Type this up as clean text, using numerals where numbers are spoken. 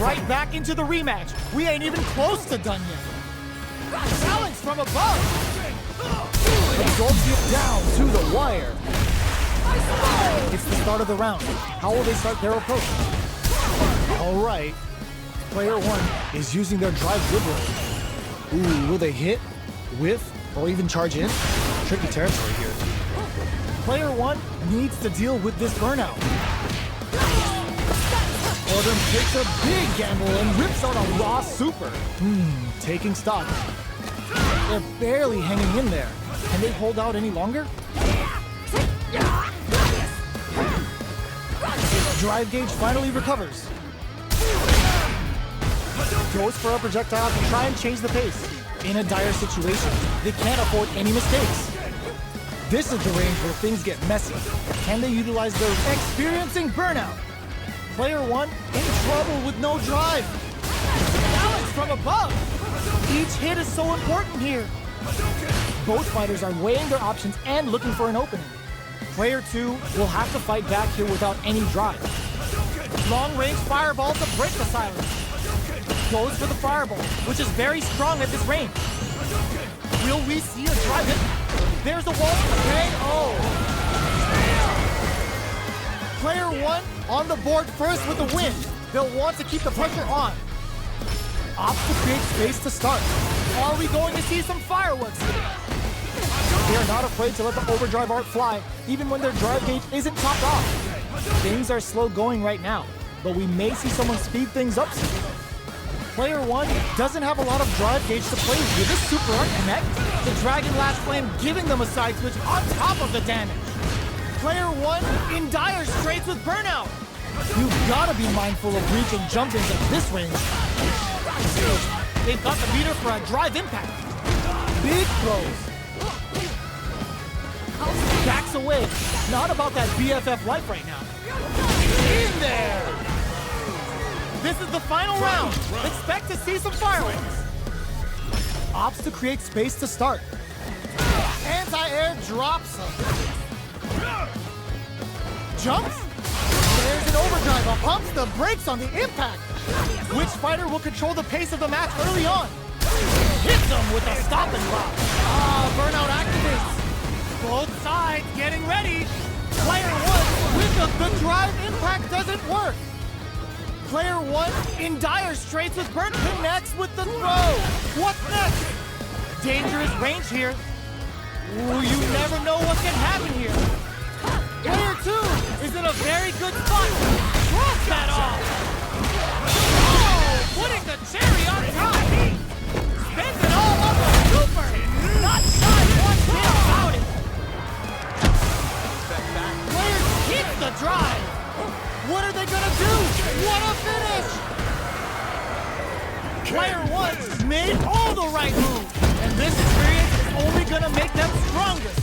right back into the rematch. We ain't even close to done yet. Challenge from above. Adults get down to the wire. It's the start of the round. How will they start their approach? All right. Player one is using their drive liberally. Ooh, will they hit, whiff, or even charge in? Tricky territory here. Player one needs to deal with this burnout. Odom takes a big gamble and rips out a raw super. Taking stock. They're barely hanging in there. Can they hold out any longer? Drive gauge finally recovers. Goes for a projectile to try and change the pace. In a dire situation, they can't afford any mistakes. This is the range where things get messy. Can they utilize their experiencing burnout? Player one in trouble with no drive. Challenge from above. Each hit is so important here. Both fighters are weighing their options and looking for an opening. Player two will have to fight back here without any drive. Long-range fireball to break the silence. Goes for the fireball, which is very strong at this range. Will we see a drive hit? There's a wall. KO. Player one on the board first with the win. They'll want to keep the pressure on. Opts to create space to start. Are we going to see some fireworks here? They are not afraid to let the overdrive art fly, even when their drive gauge isn't topped off. Things are slow going right now, but we may see someone speed things up soon. Player one doesn't have a lot of drive gauge to play with. This super art connect? The Dragon Lash Flame giving them a side switch on top of the damage. Player one in dire straits with burnout. You've got to be mindful of reach and jump-ins at this range. They've got the meter for a drive impact. Big throws. Backs away. Not about that BFF life right now. In there! This is the final round. Expect to see some fireworks. Opts to create space to start. Anti-air drops him. Jumps. There's an overdrive. Pumps the brakes on the impact. Which fighter will control the pace of the match early on? Hits him with a stop and drop. Burnout activates. Both sides getting ready. Player one with the drive impact doesn't work. Player one in dire straits with burn connects with the throw. What's next? Dangerous range here. Ooh, you never know what can happen here. Player two is in a very good spot. Drops that off. Oh, putting the cherry on top. Spins it all on the super. Not shy one bit about it. Player keeps the drive. What are they gonna do? What a finish! Player one made all the right moves, and this experience is only gonna make them stronger.